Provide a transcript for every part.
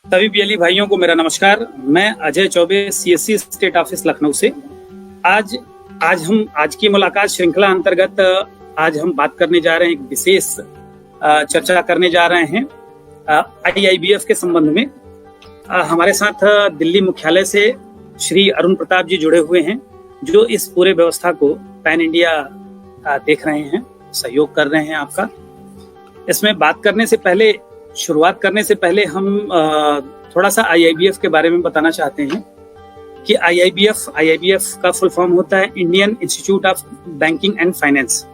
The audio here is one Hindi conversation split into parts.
सभी बीएलई भाइयों को मेरा नमस्कार। मैं Ajay Choubey, CSC state office Lucknow से। आज की मुलाकात श्रृंखला अंतर्गत आज हम बात करने जा रहे हैं, एक विशेष चर्चा करने जा रहे हैं आईआईबीएफ के संबंध में। हमारे साथ दिल्ली मुख्यालय से श्री अरुण प्रताप जी जुड़े हुए हैं, जो इस पूरे व्यवस्था को पैन इंडिया देख रहे हैं, सहयोग कर रहे हैं आपका। इसमें शुरुआत करने से पहले हम थोड़ा सा आईआईबीएफ के बारे में बताना चाहते हैं कि आईआईबीएफ का फुल फॉर्म होता है Indian institute of banking and finance.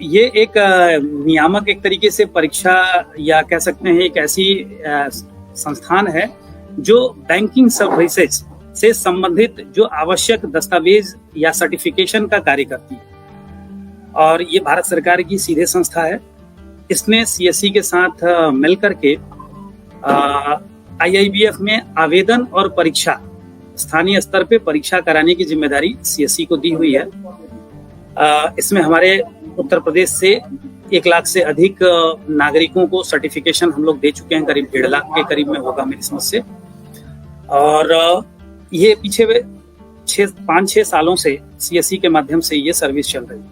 ये एक नियामक, एक तरीके से परीक्षा या कह सकते हैं एक ऐसी संस्थान है जो बैंकिंग सर्विसेज से संबंधित जो आवश्यक दस्तावेज या सर्टिफिकेशन का कार्य करती है, और ये भारत सरकार की सीधे संस्था है। इसने सीएससी के साथ मिलकर के आईआईबीएफ में आवेदन और परीक्षा, स्थानीय स्तर पे परीक्षा कराने की जिम्मेदारी सीएससी को दी हुई है। इसमें हमारे उत्तर प्रदेश से 1 लाख से अधिक नागरिकों को सर्टिफिकेशन हम लोग दे चुके हैं, करीब 1.5 लाख के करीब में होगा मेरी समझ से। और ये पीछे 5-6 सालों से सीएससी के माध्यम से ये सर्विस चल रही है।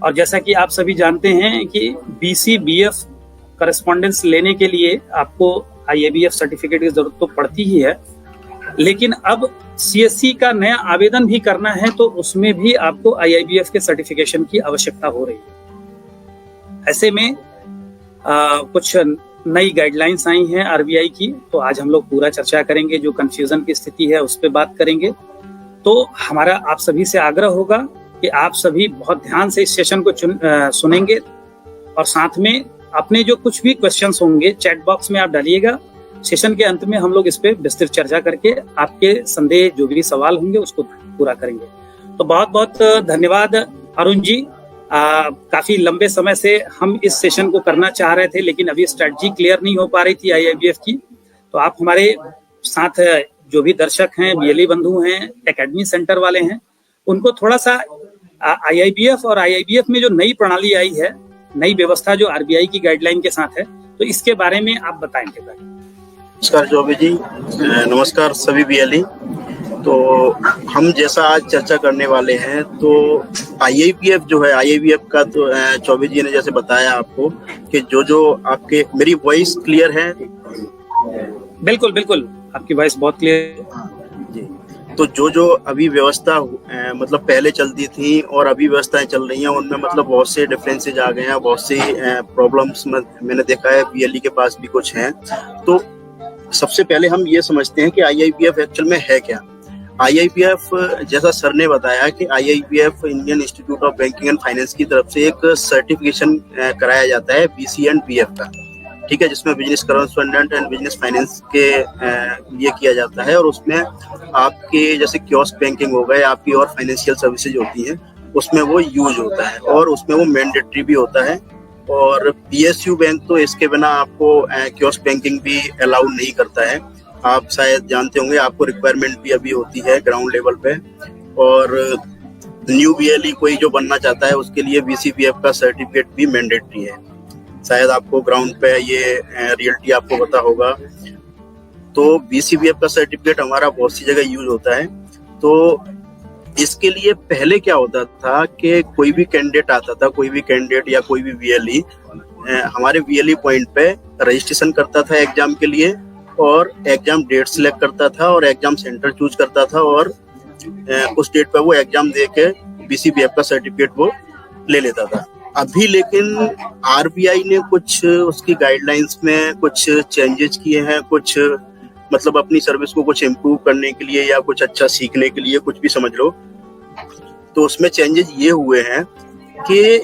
और जैसा कि आप सभी जानते हैं कि बीसीबीएफ करस्पॉन्डेंस लेने के लिए आपको आईआईबीएफ सर्टिफिकेट की जरूरत तो पड़ती ही है, लेकिन अब सीएससी का नया आवेदन भी करना है तो उसमें भी आपको आईआईबीएफ के सर्टिफिकेशन की आवश्यकता हो रही है। ऐसे में कुछ नई गाइडलाइंस आई हैं आरबीआई की, तो आज हम लोग पूरा चर्चा करेंगे। जो कंफ्यूजन की स्थिति है उस पर बात करेंगे। तो हमारा आप सभी से आग्रह होगा कि आप सभी बहुत ध्यान से इस सेशन को सुनेंगे, और साथ में अपने जो कुछ भी क्वेश्चंस होंगे चैट बॉक्स में आप डालिएगा। सेशन के अंत में हम लोग इस पे विस्तृत चर्चा करके आपके संदेह, जो भी सवाल होंगे, उसको पूरा करेंगे। तो बहुत बहुत धन्यवाद अरुण जी। काफी लंबे समय से हम इस सेशन को करना चाह रहे थे, लेकिन अभी स्ट्रेटजी क्लियर नहीं हो पा रही थी आईआईबीएफ की। तो आप हमारे साथ जो भी दर्शक हैं, बीएलई बंधु हैं, एकेडमी सेंटर वाले हैं, उनको थोड़ा सा आईआईबीएफ और आईआईबीएफ में जो नई प्रणाली आई है, नई व्यवस्था जो आरबीआई की गाइडलाइन के साथ है, तो इसके बारे में आप बताएंगे। नमस्कार चौबे जी, नमस्कार सभी बीएलई। तो हम जैसा आज चर्चा करने वाले हैं, तो आईआईबीएफ जो है, आईआईबीएफ का तो चौबे जी ने जैसे बताया आपको कि जो आपके, मेरी वॉइस क्लियर है? बिल्कुल बिल्कुल, आपकी वॉइस बहुत क्लियर जी। तो जो अभी व्यवस्था मतलब पहले चलती थी और अभी व्यवस्थाएं चल रही हैं, उनमें मतलब बहुत से डिफरेंसेज आ गए हैं, बहुत सी प्रॉब्लम्स मैंने देखा है, बीएलई के पास भी कुछ हैं। तो सबसे पहले हम ये समझते हैं कि आईआईबीएफ एक्चुअल में है क्या। आईआईबीएफ, जैसा सर ने बताया कि IIBF Indian institute of banking and finance की तरफ से एक सर्टिफिकेशन कराया जाता है बीसी एंड बीएफ का, ठीक है, जिसमें business correspondent and business finance के लिए किया जाता है। और उसमें आपके जैसे कियोस्क बैंकिंग हो गए, आपकी और फाइनेंशियल सर्विसेज होती हैं, उसमें वो यूज होता है और उसमें वो मैंडेटरी भी होता है। और पीएसयू बैंक तो इसके बिना आपको कियोस्क बैंकिंग भी अलाउ नहीं करता है। आप शायद जानते होंगे, आपको रिक्वायरमेंट भी अभी होती है ग्राउंड लेवल पे। और न्यू बीएलई कोई जो बनना चाहता है, उसके लिए बीसीबीएफ का सर्टिफिकेट भी मैंडेटरी है। शायद आपको ग्राउंड पे ये रियलिटी आपको पता होगा। तो बीसीबीएफ का सर्टिफिकेट हमारा बहुत सी जगह यूज होता है। तो इसके लिए पहले क्या होता था कि कोई भी कैंडिडेट आता था, कोई भी कैंडिडेट या कोई भी बीएलई हमारे बीएलई पॉइंट पे रजिस्ट्रेशन करता था एग्जाम के लिए, और एग्जाम डेट सिलेक्ट करता था और एग्जाम सेंटर चूज करता था, और उस डेट पे वो एग्जाम दे के बीसीबीएफ का सर्टिफिकेट वो ले लेता था। अभी लेकिन आरबीआई ने कुछ उसकी गाइडलाइंस में कुछ चेंजेस किए हैं, कुछ मतलब अपनी सर्विस को कुछ इम्प्रूव करने के लिए या कुछ अच्छा सीखने के लिए, कुछ भी समझ लो। तो उसमें चेंजेस ये हुए हैं कि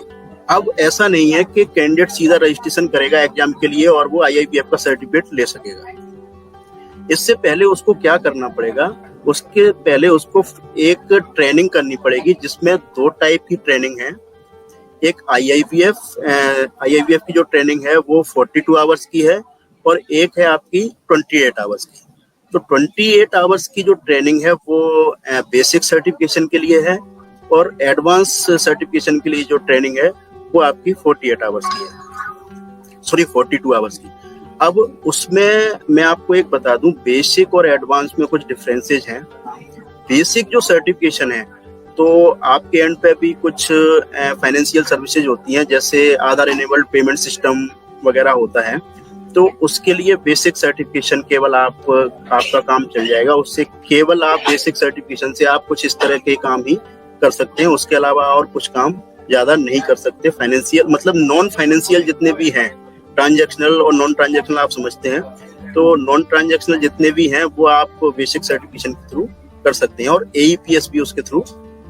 अब ऐसा नहीं है कि कैंडिडेट सीधा रजिस्ट्रेशन करेगा एग्जाम के लिए और वो आईआईबीएफ का सर्टिफिकेट ले सकेगा। इससे पहले उसको क्या करना पड़ेगा, उसके पहले उसको एक ट्रेनिंग करनी पड़ेगी, जिसमें 2 टाइप की ट्रेनिंग है। एक आईआईबीएफ की जो ट्रेनिंग है वो 42 आवर्स की है, और एक है आपकी 28 आवर्स की। तो 28 आवर्स की जो ट्रेनिंग है वो बेसिक सर्टिफिकेशन के लिए है, और एडवांस सर्टिफिकेशन के लिए जो ट्रेनिंग है वो आपकी 48 आवर्स की है, सॉरी 42 आवर्स की। अब उसमें मैं आपको एक बता दूं, बेसिक और एडवांस में कुछ डिफरेंसेस हैं। बेसिक जो सर्टिफिकेशन है, तो आपके एंड पे भी कुछ फाइनेंशियल सर्विसेज होती हैं, जैसे आधार इनेबल्ड पेमेंट सिस्टम वगैरह होता है, तो उसके लिए बेसिक सर्टिफिकेशन केवल आपका काम चल जाएगा। उससे केवल आप बेसिक सर्टिफिकेशन से आप कुछ इस तरह के काम ही कर सकते हैं, उसके अलावा और कुछ काम ज्यादा नहीं कर सकते। फाइनेंशियल मतलब नॉन फाइनेंशियल जितने भी हैं, ट्रांजैक्शनल और नॉन ट्रांजैक्शनल आप समझते हैं, तो नॉन ट्रांजैक्शनल जितने भी हैं वो आप बेसिक सर्टिफिकेशन के थ्रू कर सकते हैं, और AEPS भी उसके थ्रू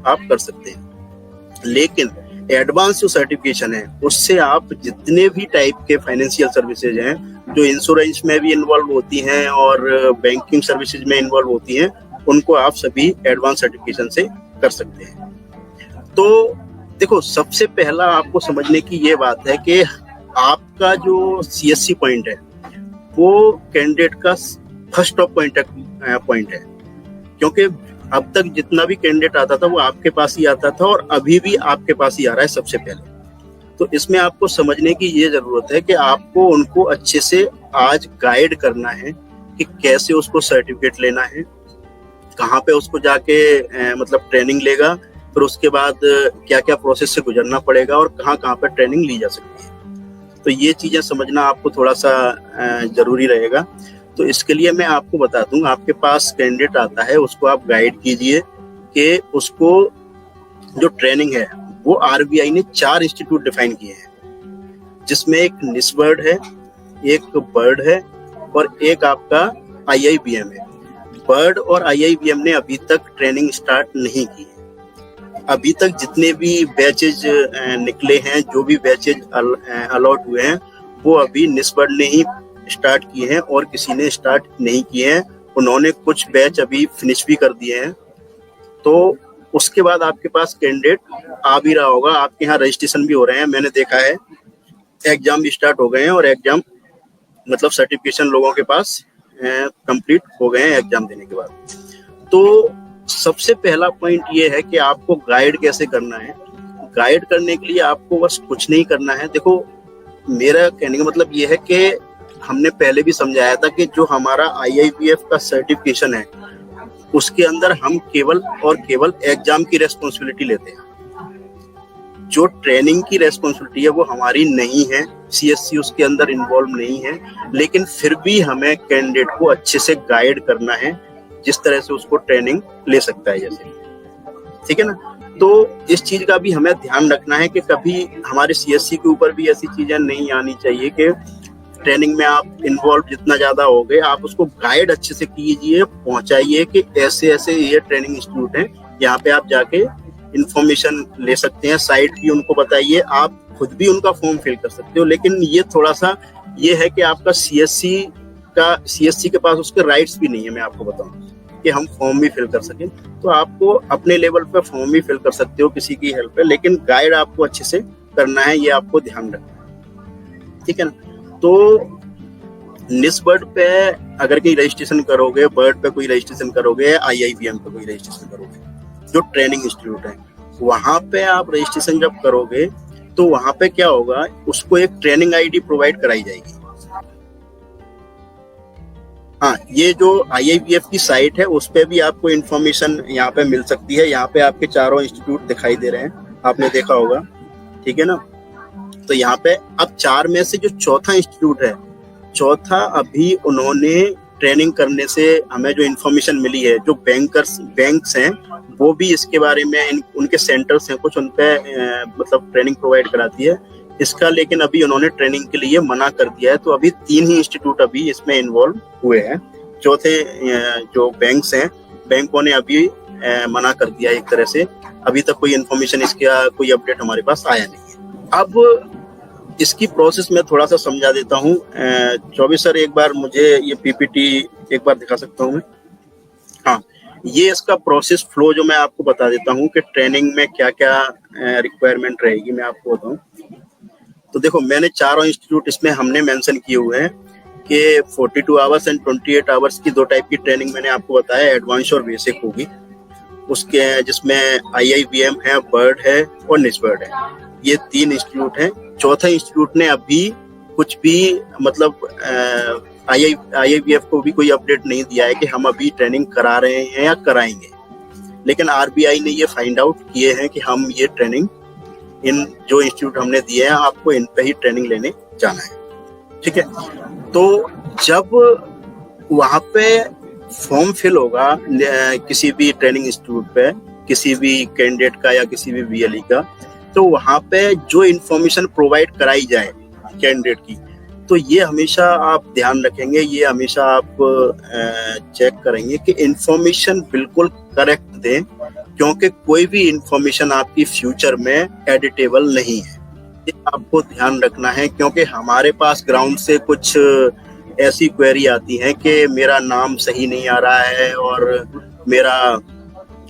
आप कर सकते हैं। लेकिन एडवांस जो सर्टिफिकेशन है, उससे आप जितने भी टाइप के फाइनेंशियल सर्विसेज हैं, जो इंश्योरेंस में भी इन्वॉल्व होती हैं और बैंकिंग सर्विसेज में इन्वॉल्व होती हैं, उनको आप सभी एडवांस सर्टिफिकेशन से कर सकते हैं। तो देखो, सबसे पहला आपको समझने की ये बात है कि आपका जो CSC पॉइंट है वो कैंडिडेट का फर्स्ट ऑफ पॉइंट है, क्योंकि अब तक जितना भी कैंडिडेट आता था वो आपके पास ही आता था, और अभी भी आपके पास ही आ रहा है सबसे पहले। तो इसमें आपको समझने की ये जरूरत है कि आपको उनको अच्छे से आज गाइड करना है कि कैसे उसको सर्टिफिकेट लेना है, कहाँ पे उसको जाके मतलब ट्रेनिंग लेगा, फिर उसके बाद क्या क्या प्रोसेस से गुजरना पड़ेगा और कहाँ कहाँ पे ट्रेनिंग ली जा सकती है। तो ये चीजें समझना आपको थोड़ा सा जरूरी रहेगा। तो इसके लिए मैं आपको बता दूं, आपके पास कैंडिडेट आता है, उसको आप गाइड कीजिए कि उसको जो ट्रेनिंग है वो RBI ने 4 इंस्टीट्यूट डिफाइन किए हैं, जिसमें एक निस्बर्ड है, एक बर्ड है और एक आपका IIBM है। बर्ड और IIBM ने अभी तक ट्रेनिंग स्टार्ट नहीं की है। अभी तक जितने भी बैचेज निकले हैं, जो भी बैचेज अलॉट हुए हैं, वो अभी निस्बर्ड ने ही स्टार्ट किए हैं और किसी ने स्टार्ट नहीं किए हैं। उन्होंने कुछ बैच अभी फिनिश भी कर दिए हैं। तो उसके बाद आपके पास कैंडिडेट आ भी रहा होगा, आपके यहाँ रजिस्ट्रेशन भी हो रहे हैं, मैंने देखा है। एग्जाम भी स्टार्ट हो गए हैं और एग्जाम मतलब सर्टिफिकेशन लोगों के पास कंप्लीट हो गए हैं एग्जाम देने के बाद। तो सबसे पहला पॉइंट ये है कि आपको गाइड कैसे करना है। गाइड करने के लिए आपको बस कुछ नहीं करना है। देखो, मेरा कहने का मतलब ये है कि हमने पहले भी समझाया था कि जो हमारा IIPF का सर्टिफिकेशन है, उसके अंदर हम केवल और केवल एग्जाम की रेस्पॉन्सिबिलिटी लेते हैं। जो ट्रेनिंग की रेस्पॉन्सिबिलिटी है वो हमारी नहीं है, CSC उसके अंदर इन्वॉल्व नहीं है, लेकिन फिर भी हमें कैंडिडेट को अच्छे से गाइड करना है जिस तरह से उसको ट्रेनिंग ले सकता है, जैसे, ठीक है ना। तो इस चीज का भी हमें ध्यान रखना है कि कभी हमारे CSC के ऊपर भी ऐसी चीजें नहीं आनी चाहिए कि ट्रेनिंग में आप इन्वॉल्व जितना ज्यादा हो गए, आप उसको गाइड अच्छे से कीजिए, पहुंचाइए कि ऐसे ऐसे ये ट्रेनिंग इंस्टीट्यूट हैं, यहाँ पे आप जाके इंफॉर्मेशन ले सकते हैं। साइट भी उनको बताइए, आप खुद भी उनका फॉर्म फिल कर सकते हो। लेकिन ये थोड़ा सा ये है कि आपका CSC के पास उसके राइट्स भी नहीं है। मैं आपको बताऊं कि हम फॉर्म भी फिल कर सकें, तो आपको अपने लेवल पे फॉर्म भी फिल कर सकते हो किसी की हेल्प पे, लेकिन गाइड आपको अच्छे से करना है, ये आपको ध्यान रखना है, ठीक है ना। तो निस्बर्ड पे अगर कोई रजिस्ट्रेशन करोगे, बर्ड पे कोई रजिस्ट्रेशन करोगे, IIBM पे कोई रजिस्ट्रेशन करोगे, जो ट्रेनिंग इंस्टीट्यूट है, वहां पे आप रजिस्ट्रेशन जब करोगे तो वहां पे क्या होगा, उसको एक ट्रेनिंग ID प्रोवाइड कराई जाएगी। हाँ, ये जो IIPF की साइट है उस पे भी आपको इन्फॉर्मेशन यहाँ पे मिल सकती है। यहाँ पे आपके चारों इंस्टीट्यूट दिखाई दे रहे हैं, आपने देखा होगा, ठीक है ना। तो यहाँ पे अब 4 में से जो चौथा इंस्टीट्यूट है, चौथा अभी उन्होंने ट्रेनिंग करने से हमें जो इन्फॉर्मेशन मिली है, जो बैंक्स हैं वो भी इसके बारे में उनके सेंटर्स हैं कुछ, उन पे मतलब ट्रेनिंग प्रोवाइड कराती है इसका, लेकिन अभी उन्होंने ट्रेनिंग के लिए मना कर दिया है। तो अभी 3 ही इंस्टीट्यूट अभी इसमें इन्वॉल्व हुए हैं। चौथे जो बैंक्स हैं, बैंकों ने अभी मना कर दिया एक तरह से। अभी तक कोई इन्फॉर्मेशन इसका कोई अपडेट हमारे पास आया नहीं है। अब इसकी प्रोसेस मैं थोड़ा सा समझा देता हूँ। चौबे सर, एक बार मुझे ये PPT एक बार दिखा सकता हूँ मैं? हाँ, ये इसका प्रोसेस फ्लो जो मैं आपको बता देता हूँ कि ट्रेनिंग में क्या क्या रिक्वायरमेंट रहेगी, मैं आपको बताऊँ। तो देखो, मैंने चारों इंस्टीट्यूट इसमें हमने मेंशन किए हुए हैं कि 42 आवर्स एंड 28 आवर्स की 2 टाइप की ट्रेनिंग मैंने आपको बताया, एडवांस और बेसिक होगी उसके, जिसमें IIBM है, बर्ड है और निस्बर्ड है। ये 3 इंस्टीट्यूट हैं। चौथा इंस्टीट्यूट ने अभी कुछ भी मतलब IIBF को भी कोई अपडेट नहीं दिया है कि हम अभी ट्रेनिंग करा रहे हैं या कराएंगे, लेकिन RBI ने ये फाइंड आउट किए हैं कि हम ये ट्रेनिंग इन जो इंस्टीट्यूट हमने दिए हैं आपको इन पे ही ट्रेनिंग लेने जाना है, ठीक है। तो जब वहाँ पे फॉर्म फिल होगा किसी भी ट्रेनिंग इंस्टीट्यूट पे किसी भी कैंडिडेट का या किसी भी VLE का, तो वहाँ पे जो इन्फॉर्मेशन प्रोवाइड कराई जाए कैंडिडेट की, तो ये हमेशा आप ध्यान रखेंगे, ये हमेशा आप चेक करेंगे कि इन्फॉर्मेशन बिल्कुल करेक्ट दें, क्योंकि कोई भी इन्फॉर्मेशन आपकी फ्यूचर में एडिटेबल नहीं है। ये आपको ध्यान रखना है, क्योंकि हमारे पास ग्राउंड से कुछ ऐसी क्वेरी आती है कि मेरा नाम सही नहीं आ रहा है और मेरा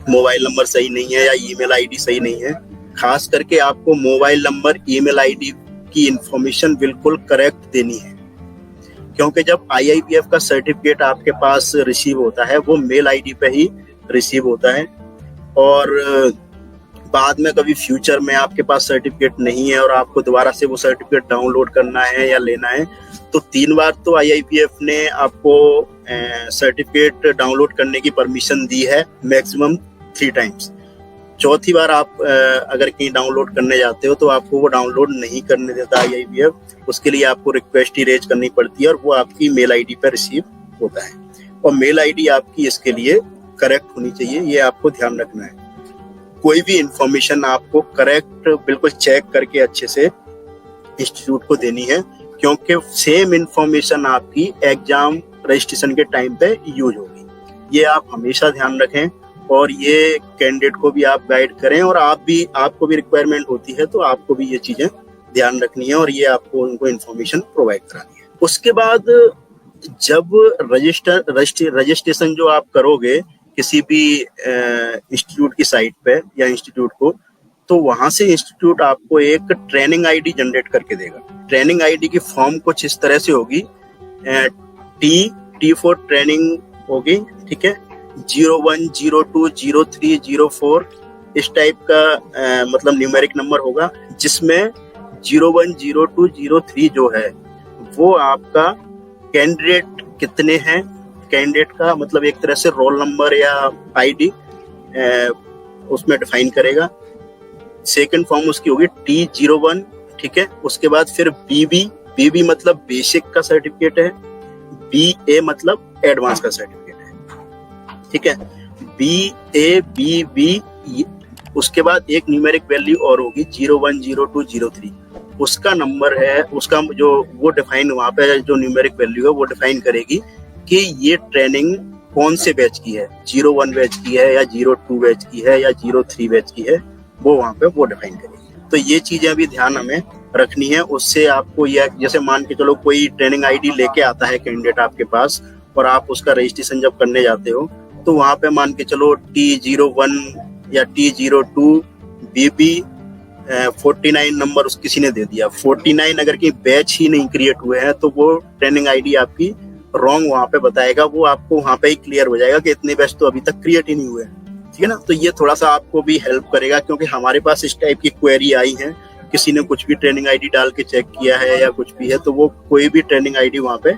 मोबाइल नंबर सही नहीं है या ईमेल आईडी सही नहीं है। खास करके आपको मोबाइल नंबर ईमेल आईडी की इंफॉर्मेशन बिल्कुल करेक्ट देनी है, क्योंकि जब IIBF का सर्टिफिकेट आपके पास रिसीव होता है वो मेल आईडी पे ही रिसीव होता है, और बाद में कभी फ्यूचर में आपके पास सर्टिफिकेट नहीं है और आपको दोबारा से वो सर्टिफिकेट डाउनलोड करना है या लेना है, तो 3 बार तो IIBF ने आपको सर्टिफिकेट डाउनलोड करने की परमिशन दी है, मैक्सिमम 3 टाइम्स। चौथी बार आप अगर कहीं डाउनलोड करने जाते हो तो आपको वो डाउनलोड नहीं करने देता IIBF, उसके लिए आपको रिक्वेस्ट ही रेज करनी पड़ती है और वो आपकी मेल आईडी पर रिसीव होता है, और मेल आईडी आपकी इसके लिए करेक्ट होनी चाहिए, ये आपको ध्यान रखना है। कोई भी इंफॉर्मेशन आपको करेक्ट बिल्कुल चेक करके अच्छे से इंस्टीट्यूट को देनी है, क्योंकि सेम इंफॉर्मेशन आपकी एग्जाम रजिस्ट्रेशन के टाइम पे यूज होगी। ये आप हमेशा ध्यान रखें और ये कैंडिडेट को भी आप गाइड करें, और आपको भी रिक्वायरमेंट होती है तो आपको भी ये चीजें ध्यान रखनी है और ये आपको उनको इंफॉर्मेशन प्रोवाइड करानी है। उसके बाद जब रजिस्ट्रेशन जो आप करोगे किसी भी इंस्टीट्यूट की साइट पे या इंस्टीट्यूट को, तो वहां से इंस्टीट्यूट आपको एक ट्रेनिंग आईडी जनरेट करके देगा। ट्रेनिंग आईडी की फॉर्म कुछ इस तरह से होगी, T फॉर ट्रेनिंग होगी, ठीक है, 01, 02, 03, 04 इस टाइप का मतलब न्यूमेरिक नंबर होगा, जिसमें 01, 02, 03 जो है वो आपका कैंडिडेट कितने हैं, कैंडिडेट का मतलब एक तरह से रोल नंबर या आईडी उसमें डिफाइन करेगा। सेकंड फॉर्म उसकी होगी T01, ठीक है। उसके बाद फिर BB मतलब बेसिक का सर्टिफिकेट है, BA मतलब एडवांस का सर्टिफिकेट है, ठीक है। BA BB, उसके बाद एक न्यूमेरिक वैल्यू और होगी 01, 02, 03, उसका नंबर है, उसका जो वो डिफाइन वहाँ पे जो न्यूमेरिक वैल्यू है वो डिफाइन करेगी कि ये ट्रेनिंग कौन से बैच की है, 01 बैच की है या 02 बैच की है या 03 बैच की है, वो वहाँ पे वो डिफाइन करेगी। तो ये चीजें भी ध्यान हमें रखनी है। उससे आपको यह, जैसे मान के चलो कोई ट्रेनिंग आईडी लेके आता है कैंडिडेट आपके पास और आप उसका रजिस्ट्रेशन जब करने जाते हो, तो वहाँ पे मान के चलो T01 या T02 BB 49 नंबर उस किसी ने दे दिया, 49 अगर कि बैच ही नहीं क्रिएट हुए हैं तो वो ट्रेनिंग आईडी आपकी रॉन्ग वहाँ पे बताएगा, वो आपको वहाँ पे ही क्लियर हो जाएगा कि इतने बैच तो अभी तक क्रिएट ही नहीं हुए, ठीक है ना। तो ये थोड़ा सा आपको भी हेल्प करेगा, क्योंकि हमारे पास इस टाइप की क्वेरी आई है, किसी ने कुछ भी ट्रेनिंग आईडी डाल के चेक किया है या कुछ भी है, तो वो कोई भी ट्रेनिंग आईडी वहाँ पे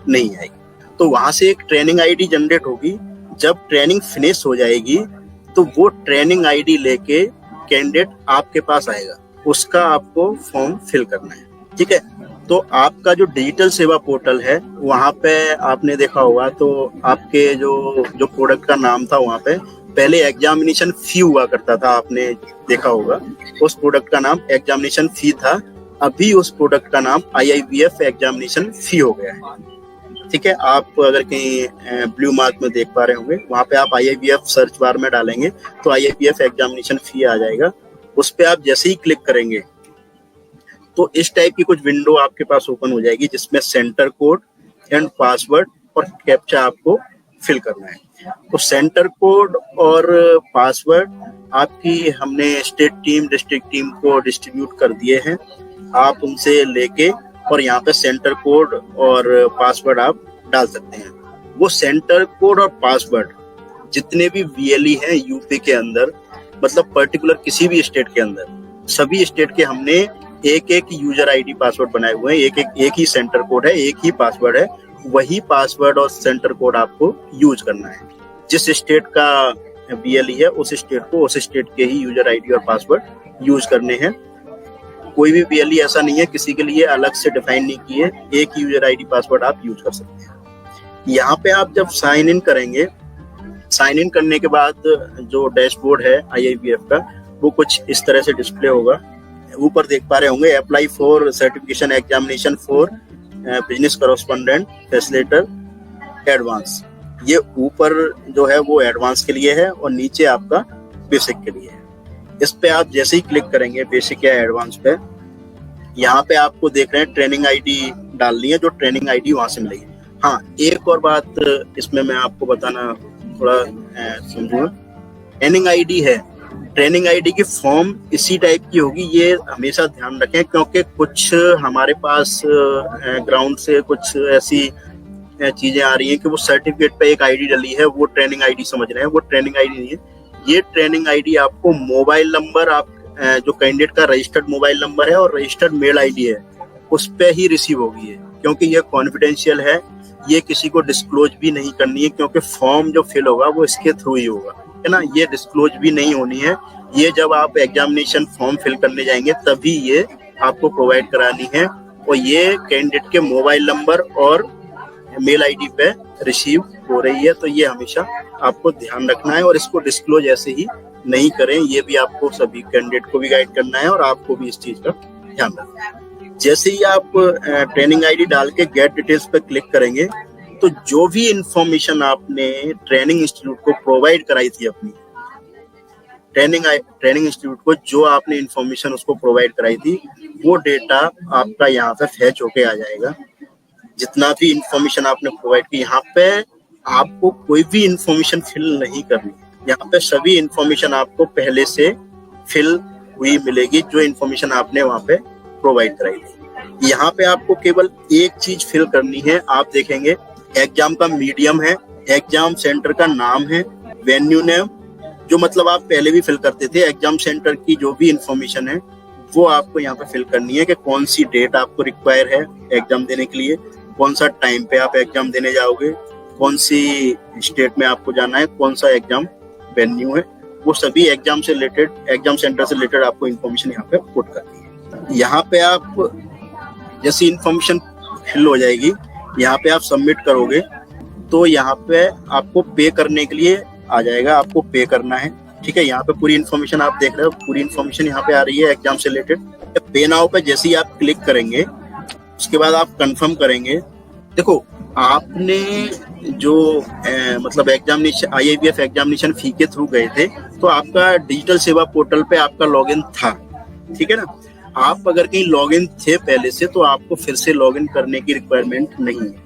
नहीं आएगी। तो वहाँ से एक ट्रेनिंग आईडी जनरेट होगी, जब ट्रेनिंग फिनिश हो जाएगी तो वो ट्रेनिंग आईडी लेके कैंडिडेट आपके पास आएगा, उसका आपको फॉर्म फिल करना है, ठीक है। तो आपका जो डिजिटल सेवा पोर्टल है वहाँ पे आपने देखा होगा, तो आपके जो प्रोडक्ट का नाम था वहाँ पे पहले एग्जामिनेशन फी हुआ करता था, आपने देखा होगा, उस प्रोडक्ट का नाम एग्जामिनेशन फी था। अभी उस प्रोडक्ट का नाम IIBF एग्जामिनेशन फी हो गया है, ठीक है। आप अगर कहीं ब्लू मार्क में देख पा रहे होंगे, वहाँ पे आप IIBF सर्च बार में डालेंगे तो IIBF एग्जामिनेशन फी आ जाएगा। उस पे आप जैसे ही क्लिक करेंगे तो इस टाइप की कुछ विंडो आपके पास ओपन हो जाएगी, जिसमें सेंटर कोड एंड पासवर्ड और कैप्चा आपको फिल करना है। तो सेंटर कोड और पासवर्ड आपकी हमने स्टेट टीम डिस्ट्रिक्ट टीम को डिस्ट्रीब्यूट कर दिए हैं, आप उनसे लेके और यहाँ पे सेंटर कोड और पासवर्ड आप डाल सकते हैं। वो सेंटर कोड और पासवर्ड जितने भी VLE हैं यूपी के अंदर, मतलब पर्टिकुलर किसी भी स्टेट के अंदर, सभी स्टेट के हमने एक एक यूजर आईडी पासवर्ड बनाए हुए हैं, एक ही सेंटर कोड है, एक ही पासवर्ड है, वही पासवर्ड और सेंटर कोड आपको यूज करना है। जिस स्टेट का BLE है उस स्टेट को उस स्टेट के ही यूजर आईडी और पासवर्ड यूज करने हैं। कोई भी BLE ऐसा नहीं है किसी के लिए अलग से डिफाइन नहीं किए, एक ही यूजर आईडी पासवर्ड आप यूज कर सकते हैं। यहाँ पे आप जब साइन इन करेंगे, साइन इन करने के बाद जो डैशबोर्ड है IIBF का वो कुछ इस तरह से डिस्प्ले होगा। ऊपर देख पा रहे होंगे apply for certification examination for business correspondent facilitator advance. ये ऊपर जो है वो एडवांस के लिए है और नीचे आपका बेसिक के लिए है। इस पे आप जैसे ही क्लिक करेंगे बेसिक या एडवांस पे, यहाँ पे आपको देख रहे हैं ट्रेनिंग आईडी डालनी है, जो ट्रेनिंग आईडी वहां से मिलेगी। हाँ, एक और बात इसमें मैं आपको बताना थोड़ा समझूंगा। ट्रेनिंग आईडी है, ट्रेनिंग आईडी की फॉर्म इसी टाइप की होगी, ये हमेशा ध्यान रखें, क्योंकि कुछ हमारे पास ग्राउंड से कुछ ऐसी चीजें आ रही हैं कि वो सर्टिफिकेट पे एक आईडी डली है, वो ट्रेनिंग आईडी समझ रहे हैं, वो ट्रेनिंग आईडी नहीं है। ये ट्रेनिंग आईडी आपको मोबाइल नंबर, आप जो कैंडिडेट का रजिस्टर्ड मोबाइल नंबर है और रजिस्टर्ड मेल आईडी है उस पे ही रिसीव होगी है, क्योंकि ये कॉन्फिडेंशियल है, ये किसी को डिस्क्लोज भी नहीं करनी है, क्योंकि फॉर्म जो फिल होगा वो इसके थ्रू ही होगा, है ना। ये डिस्क्लोज भी नहीं होनी है, ये जब आप एग्जामिनेशन फॉर्म फिल करने जाएंगे तभी ये आपको प्रोवाइड करानी है, और ये कैंडिडेट के मोबाइल नंबर और मेल आईडी पे रिसीव हो रही है। तो ये हमेशा आपको ध्यान रखना है और इसको डिस्क्लोज ऐसे ही नहीं करें, ये भी आपको सभी कैंडिडेट को भी गाइड करना है और आपको भी इस चीज का ध्यान रखना है। जैसे ही आप ट्रेनिंग आईडी डाल के गेट डिटेल्स पे क्लिक करेंगे तो जो भी इंफॉर्मेशन आपने ट्रेनिंग इंस्टीट्यूट को प्रोवाइड कराई थी, अपनी ट्रेनिंग इंस्टीट्यूट को जो आपने इंफॉर्मेशन उसको प्रोवाइड कराई थी, वो डेटा आपका यहाँ पे फैच होके आ जाएगा। जितना भी इंफॉर्मेशन आपने प्रोवाइड की, यहाँ पे आपको कोई भी इंफॉर्मेशन फिल नहीं करनी, यहाँ पे सभी इंफॉर्मेशन आपको पहले से फिल हुई मिलेगी, जो इंफॉर्मेशन आपने वहाँ पे प्रोवाइड कराई थी। यहाँ पे आपको केवल एक चीज फिल करनी है, आप देखेंगे एग्जाम का मीडियम है, एग्जाम सेंटर का नाम है, वेन्यू नेम, जो मतलब आप पहले भी फिल करते थे, एग्जाम सेंटर की जो भी इंफॉर्मेशन है वो आपको यहाँ पे फिल करनी है कि कौन सी डेट आपको रिक्वायर है एग्जाम देने के लिए, कौन सा टाइम पे आप एग्जाम देने जाओगे, कौन सी स्टेट में आपको जाना है, कौन सा एग्जाम वेन्यू है, वो सभी एग्जाम से रिलेटेड, एग्जाम सेंटर से रिलेटेड आपको इन्फॉर्मेशन यहाँ पे पुट करनी है। यहाँ पे आप जैसी इन्फॉर्मेशन फिल हो जाएगी, यहाँ पे आप सबमिट करोगे तो यहाँ पे आपको पे करने के लिए आ जाएगा, आपको पे करना है, ठीक है। यहाँ पे पूरी इन्फॉर्मेशन आप देख रहे हो, पूरी इन्फॉर्मेशन यहाँ पे आ रही है एग्जाम से रिलेटेड। पे नाउ पे जैसे ही आप क्लिक करेंगे उसके बाद आप कंफर्म करेंगे। देखो, आपने जो मतलब एग्जामिनेशन IIBF एग्जामिनेशन फी के थ्रू गए थे, तो आपका डिजिटल सेवा पोर्टल पे आपका लॉगिन था, ठीक है ना। आप अगर कहीं लॉगिन थे पहले से तो आपको फिर से लॉगिन करने की रिक्वायरमेंट नहीं है।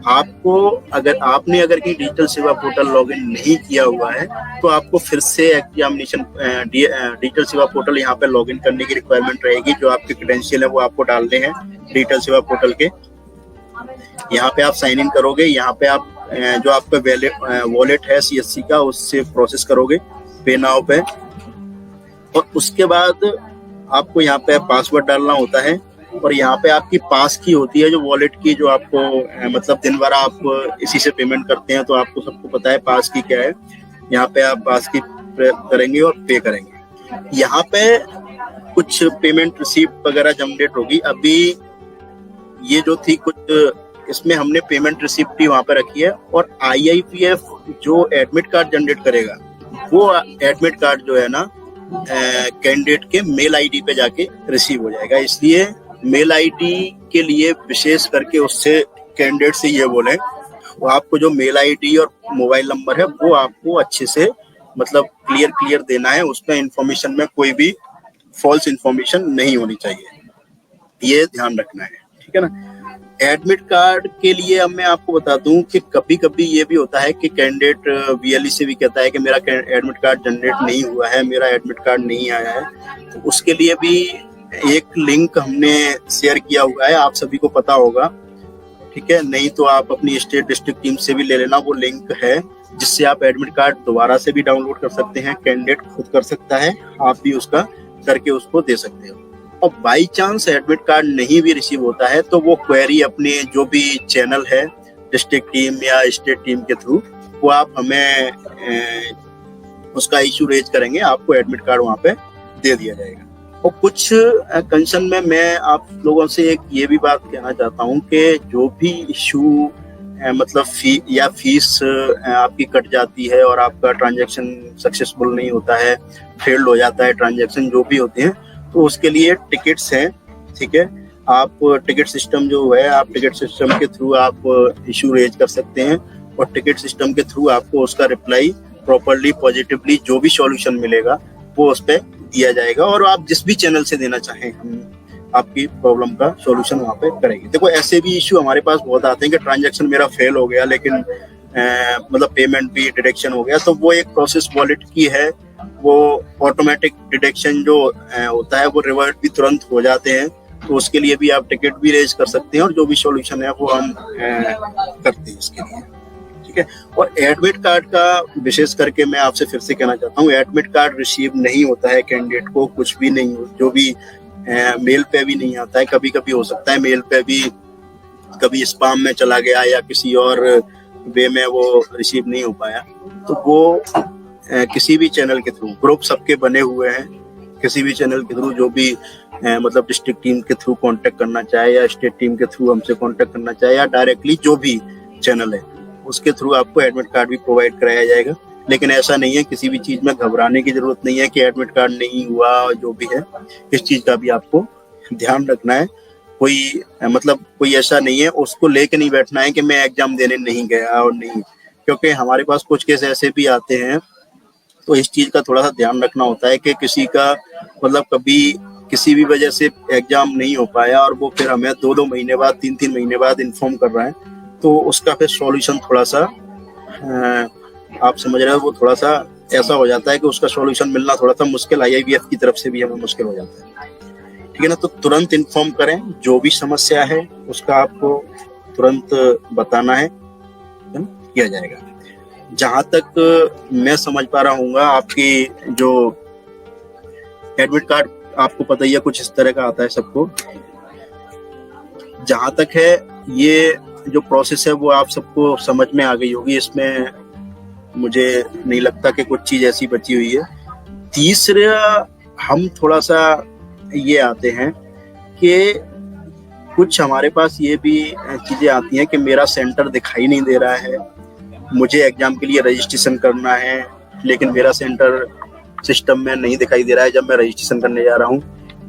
आपको अगर कहीं डिजिटल सेवा पोर्टल लॉगिन नहीं किया हुआ है तो आपको फिर से एग्जामिनेशन डिजिटल सेवा पोर्टल यहाँ पे लॉगिन करने की रिक्वायरमेंट रहेगी। जो आपके क्रेडेंशियल है वो आपको डालने हैं डिजिटल सेवा पोर्टल के। यहाँ पे आप साइन इन करोगे, यहाँ पे आप जो आपका वॉलेट है CSC का उससे प्रोसेस करोगे पे नाउ पे, और उसके बाद आपको यहाँ पे पासवर्ड डालना होता है, और यहाँ पे आपकी पास की होती है जो वॉलेट की, जो आपको मतलब दिन भर आप इसी से पेमेंट करते हैं तो आपको सबको पता है पास की क्या है। यहाँ पे आप पास की करेंगे और पे करेंगे। यहाँ पे कुछ पेमेंट रिसीप्ट वगैरह जनरेट होगी। अभी ये जो थी कुछ इसमें हमने पेमेंट रिसीप्ट ही वहाँ पे रखी है, और IIBF जो एडमिट कार्ड जनरेट करेगा वो एडमिट कार्ड जो है ना कैंडिडेट के मेल आईडी पे जाके रिसीव हो जाएगा। इसलिए मेल आईडी के लिए विशेष करके उससे कैंडिडेट से ये बोलें वो आपको जो मेल आईडी और मोबाइल नंबर है वो आपको अच्छे से मतलब क्लियर देना है। उसमें इंफॉर्मेशन में कोई भी फॉल्स इंफॉर्मेशन नहीं होनी चाहिए, ये ध्यान रखना है, ठीक है ना। एडमिट कार्ड के लिए अब मैं आपको बता दूं कि कभी कभी ये भी होता है कि कैंडिडेट BLE से भी कहता है कि मेरा एडमिट कार्ड जनरेट नहीं हुआ है, मेरा एडमिट कार्ड नहीं आया है। तो उसके लिए भी एक लिंक हमने शेयर किया हुआ है, आप सभी को पता होगा, ठीक है। नहीं तो आप अपनी स्टेट डिस्ट्रिक्ट टीम से भी ले लेना, वो लिंक है जिससे आप एडमिट कार्ड दोबारा से भी डाउनलोड कर सकते हैं, कैंडिडेट खुद कर सकता है, आप भी उसका करके उसको दे सकते हो। और बाई चांस एडमिट कार्ड नहीं भी रिसीव होता है तो वो क्वेरी अपने जो भी चैनल है डिस्ट्रिक्ट टीम या स्टेट टीम के थ्रू वो आप हमें उसका इशू रेज करेंगे, आपको एडमिट कार्ड वहाँ पे दे दिया जाएगा। और कुछ कंसर्न में मैं आप लोगों से एक ये भी बात कहना चाहता हूँ कि जो भी इशू मतलब फीस आपकी कट जाती है और आपका ट्रांजैक्शन सक्सेसफुल नहीं होता है, फेल्ड हो जाता है ट्रांजैक्शन जो भी होते हैं, तो उसके लिए टिकट्स हैं, ठीक है। आप टिकट सिस्टम जो है, आप टिकट सिस्टम के थ्रू आप इशू रेज कर सकते हैं और टिकट सिस्टम के थ्रू आपको उसका रिप्लाई प्रॉपरली पॉजिटिवली जो भी सॉल्यूशन मिलेगा वो उस पर दिया जाएगा और आप जिस भी चैनल से देना चाहें हम आपकी प्रॉब्लम का सॉल्यूशन वहाँ पे करेंगे। देखो ऐसे भी इशू हमारे पास बहुत आते हैं कि ट्रांजैक्शन मेरा फेल हो गया लेकिन मतलब पेमेंट भी डिडक्शन हो गया, तो वो एक प्रोसेस वॉलेट की है, वो ऑटोमेटिक डिडक्शन जो होता है वो रिवर्ट भी तुरंत हो जाते हैं, तो उसके लिए भी आप टिकट भी रेज कर सकते हैं और जो भी सॉल्यूशन है वो हम करते हैं इसके लिए, ठीक है। और एडमिट कार्ड का विशेष करके मैं आपसे फिर से कहना चाहता हूँ, एडमिट कार्ड रिसीव नहीं होता है कैंडिडेट को, कुछ भी नहीं हो, जो भी मेल पे भी नहीं आता है, कभी कभी हो सकता है मेल पे भी कभी स्पैम में चला गया या किसी और वे में वो रिसीव नहीं हो पाया, तो वो किसी भी चैनल के थ्रू, ग्रुप सबके बने हुए हैं, किसी भी चैनल के थ्रू जो भी मतलब डिस्ट्रिक्ट टीम के थ्रू कांटेक्ट करना चाहे या स्टेट टीम के थ्रू हमसे कांटेक्ट करना चाहे या डायरेक्टली जो भी चैनल है उसके थ्रू आपको एडमिट कार्ड भी प्रोवाइड कराया जाएगा। लेकिन ऐसा नहीं है, किसी भी चीज में घबराने की जरूरत नहीं है कि एडमिट कार्ड नहीं हुआ, जो भी है इस चीज का भी आपको ध्यान रखना है। कोई मतलब कोई ऐसा नहीं है, उसको लेके नहीं बैठना है कि मैं एग्जाम देने नहीं गया और नहीं, क्योंकि हमारे पास कुछ केस ऐसे भी आते हैं, तो इस चीज का थोड़ा सा ध्यान रखना होता है कि किसी का मतलब कभी किसी भी वजह से एग्जाम नहीं हो पाया और वो फिर हमें 2-2 महीने बाद 3-3 महीने बाद इन्फॉर्म कर रहा है, तो उसका फिर सॉल्यूशन थोड़ा सा आप समझ रहे हो, वो थोड़ा सा ऐसा हो जाता है कि उसका सॉल्यूशन मिलना थोड़ा सा मुश्किल IIBF की तरफ से भी हमें मुश्किल हो जाता है, ठीक है ना। तो तुरंत इन्फॉर्म करें, जो भी समस्या है उसका आपको तुरंत बताना है, किया जाएगा। जहां तक मैं समझ पा रहा हूँ आपकी जो एडमिट कार्ड आपको पता ही है कुछ इस तरह का आता है सबको, जहां तक है ये जो प्रोसेस है वो आप सबको समझ में आ गई होगी, इसमें मुझे नहीं लगता कि कुछ चीज ऐसी बची हुई है। तीसरा हम थोड़ा सा ये आते हैं कि कुछ हमारे पास ये भी चीजें आती हैं कि मेरा सेंटर दिखाई नहीं दे रहा है, मुझे एग्जाम के लिए रजिस्ट्रेशन करना है लेकिन मेरा सेंटर सिस्टम में नहीं दिखाई दे रहा है जब मैं रजिस्ट्रेशन करने जा रहा हूँ।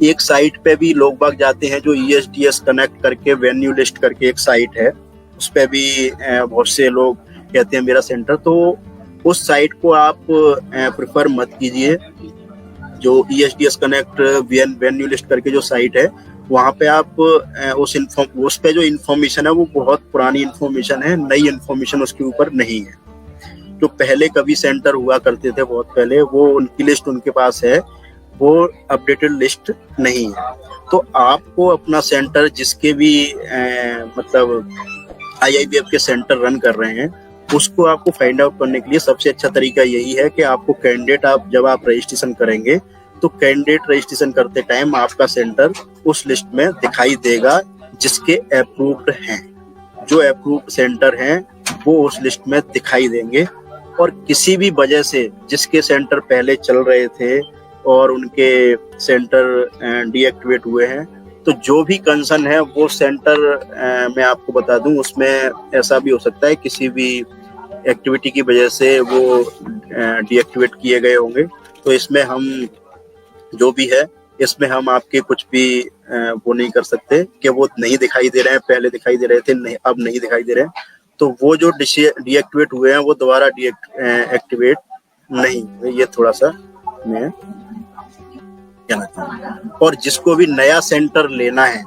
एक साइट पे भी लोग बाग जाते हैं जो ESDS कनेक्ट करके वेन्यू लिस्ट करके एक साइट है, उस पे भी बहुत से लोग कहते हैं मेरा सेंटर, तो उस साइट को आप प्रेफर मत कीजिए। जो ESDS कनेक्ट वेन्यू लिस्ट करके जो साइट है वहाँ पे आप उस पे जो इन्फॉर्मेशन है वो बहुत पुरानी इन्फॉर्मेशन है, नई इन्फॉर्मेशन उसके ऊपर नहीं है। जो पहले कभी सेंटर हुआ करते थे बहुत पहले, वो उनकी लिस्ट उनके पास है, वो अपडेटेड लिस्ट नहीं है। तो आपको अपना सेंटर जिसके भी मतलब IIBF के सेंटर रन कर रहे हैं उसको आपको फाइंड आउट करने के लिए सबसे अच्छा तरीका यही है कि आपको कैंडिडेट जब आप रजिस्ट्रेशन करेंगे तो कैंडिडेट रजिस्ट्रेशन करते टाइम आपका सेंटर उस लिस्ट में दिखाई देगा जिसके अप्रूव्ड हैं। जो अप्रूव्ड सेंटर हैं वो उस लिस्ट में दिखाई देंगे, और किसी भी वजह से जिसके सेंटर पहले चल रहे थे और उनके सेंटर डीएक्टिवेट हुए हैं, तो जो भी कंसर्न है वो सेंटर मैं आपको बता दूं उसमें ऐसा भी हो सकता है किसी भी एक्टिविटी की वजह से वो डीएक्टिवेट किए गए होंगे। तो इसमें हम जो भी है इसमें हम आपके कुछ भी वो नहीं कर सकते कि वो नहीं दिखाई दे रहे हैं, पहले दिखाई दे रहे थे नहीं अब नहीं दिखाई दे रहे हैं, तो वो जो डीएक्टिवेट हुए हैं वो दोबारा एक्टिवेट नहीं, ये थोड़ा सा मैं कहना चाहूँगा। और जिसको भी नया सेंटर लेना है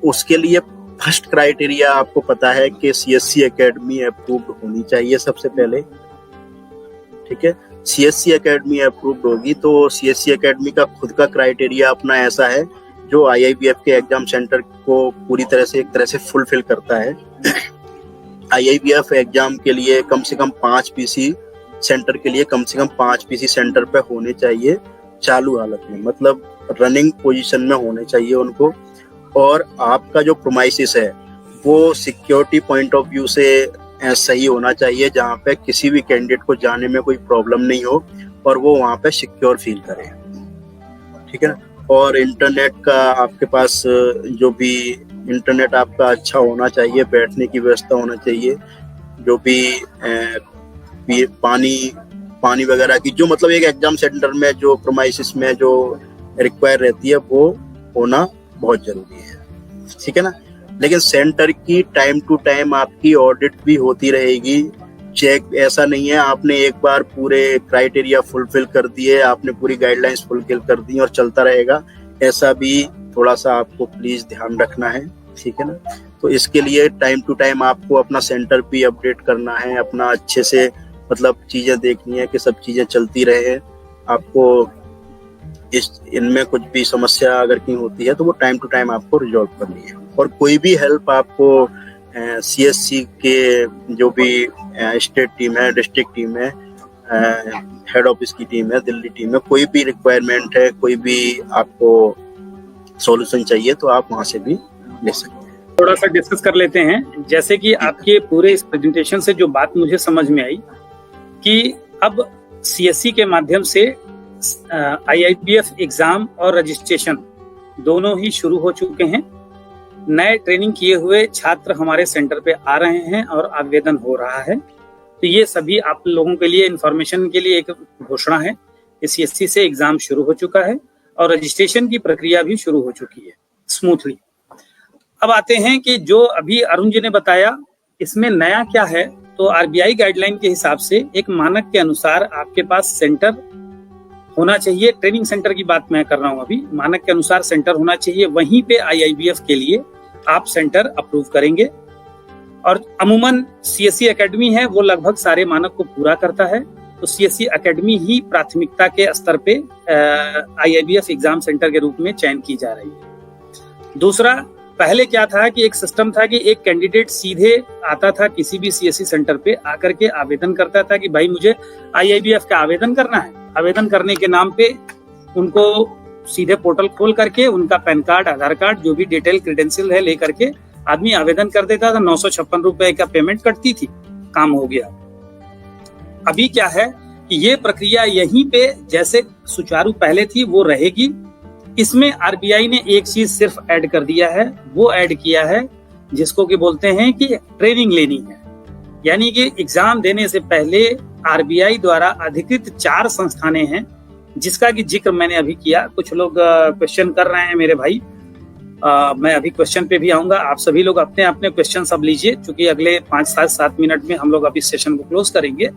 उसके लिए फर्स्ट क्राइटेरिया आपको पता है कि CSC एकेडमी अप्रूव्ड होनी चाहिए सबसे पहले, ठीक है। CSC एकेडमी अप्रूव्ड होगी तो CSC एकेडमी का खुद का क्राइटेरिया अपना ऐसा है जो IIBF के एग्जाम सेंटर को पूरी तरह से एक तरह से फुलफिल करता है। IIBF एग्जाम के लिए कम से कम 5 PC सेंटर के लिए कम से कम 5 PC सेंटर पे होने चाहिए, चालू हालत में, मतलब रनिंग पोजीशन में होने चाहिए उनको। और आपका जो प्रोमाइसिस है वो सिक्योरिटी पॉइंट ऑफ व्यू से सही होना चाहिए, जहाँ पे किसी भी कैंडिडेट को जाने में कोई प्रॉब्लम नहीं हो और वो वहाँ पे सिक्योर फील करे, ठीक है ना। और इंटरनेट का आपके पास जो भी इंटरनेट आपका अच्छा होना चाहिए, बैठने की व्यवस्था होना चाहिए, जो भी पानी वगैरह की जो मतलब एक एग्जाम सेंटर में जो प्रोमाइसिस में जो रिक्वायर रहती है वो होना बहुत जरूरी है, ठीक है ना। लेकिन सेंटर की टाइम टू टाइम आपकी ऑडिट भी होती रहेगी, चेक। ऐसा नहीं है आपने एक बार पूरे क्राइटेरिया फुलफिल कर दिए, आपने पूरी गाइडलाइंस फुलफिल कर दी और चलता रहेगा, ऐसा भी थोड़ा सा आपको प्लीज ध्यान रखना है, ठीक है ना। तो इसके लिए टाइम टू टाइम आपको अपना सेंटर भी अपडेट करना है, अपना अच्छे से मतलब चीजें देखनी है कि सब चीजें चलती रहे। आपको इनमें कुछ भी समस्या अगर कहीं होती है तो वो टाइम टू टाइम आपको रिजॉल्व करनी है। और कोई भी हेल्प आपको CSC के जो भी स्टेट टीम है, डिस्ट्रिक्ट टीम है, हेड ऑफिस की टीम है, दिल्ली टीम है, कोई भी रिक्वायरमेंट है, कोई भी आपको सॉल्यूशन चाहिए तो आप वहां से भी ले सकते हैं। थोड़ा सा डिस्कस कर लेते हैं। जैसे कि आपके पूरे इस प्रेजेंटेशन से जो बात मुझे समझ में आई कि अब CSC के माध्यम से IIBF एग्जाम और रजिस्ट्रेशन दोनों ही शुरू हो चुके हैं। नए ट्रेनिंग किए हुए छात्र हमारे सेंटर पे आ रहे हैं और आवेदन हो रहा है। तो ये सभी आप लोगों के लिए इंफॉर्मेशन के लिए एक घोषणा है कि CSC से एग्जाम शुरू हो चुका है और रजिस्ट्रेशन की प्रक्रिया भी शुरू हो चुकी है स्मूथली। अब आते हैं कि जो अभी अरुण जी ने बताया इसमें नया क्या है। तो RBI गाइडलाइन के हिसाब से एक मानक के अनुसार आपके पास सेंटर होना चाहिए। ट्रेनिंग सेंटर की बात मैं कर रहा हूं अभी। मानक के अनुसार सेंटर होना चाहिए, वहीं पे IIBF के लिए आप सेंटर अप्रूव करेंगे। और अमूमन CSC एकेडमी है वो लगभग सारे मानक को पूरा करता है, तो CSC एकेडमी ही प्राथमिकता के स्तर पे IIBF एग्जाम सेंटर के रूप में चयन की जा रही है। दूसरा, पहले क्या था कि एक सिस्टम था कि एक कैंडिडेट सीधे आता था किसी भी CSC सेंटर पे आकर के आवेदन करता था कि भाई मुझे IIBF का आवेदन करना है। आवेदन करने के नाम पे उनको सीधे पोर्टल खोल करके उनका पैन कार्ड, आधार कार्ड, जो भी डिटेल क्रेडेंशियल है लेकर के आदमी आवेदन कर देता था। 956 रुपए का पेमेंट कटती थी, काम हो गया। अभी क्या है कि ये प्रक्रिया यहीं पे जैसे सुचारू पहले थी वो रहेगी। इसमें RBI ने एक चीज सिर्फ ऐड कर दिया है, वो ऐड किया है जिसको कि बोलते हैं कि ट्रेनिंग लेनी है। यानी कि एग्जाम देने से पहले RBI द्वारा अधिकृत 4 संस्थानें हैं जिसका कि जिक्र मैंने अभी किया। कुछ लोग क्वेश्चन कर रहे हैं मेरे भाई, मैं अभी क्वेश्चन पे भी आऊंगा। आप सभी लोग अपने अपने क्वेश्चन सब लीजिए, क्योंकि अगले 5-7 मिनट में हम लोग अभी सेशन को क्लोज करेंगे।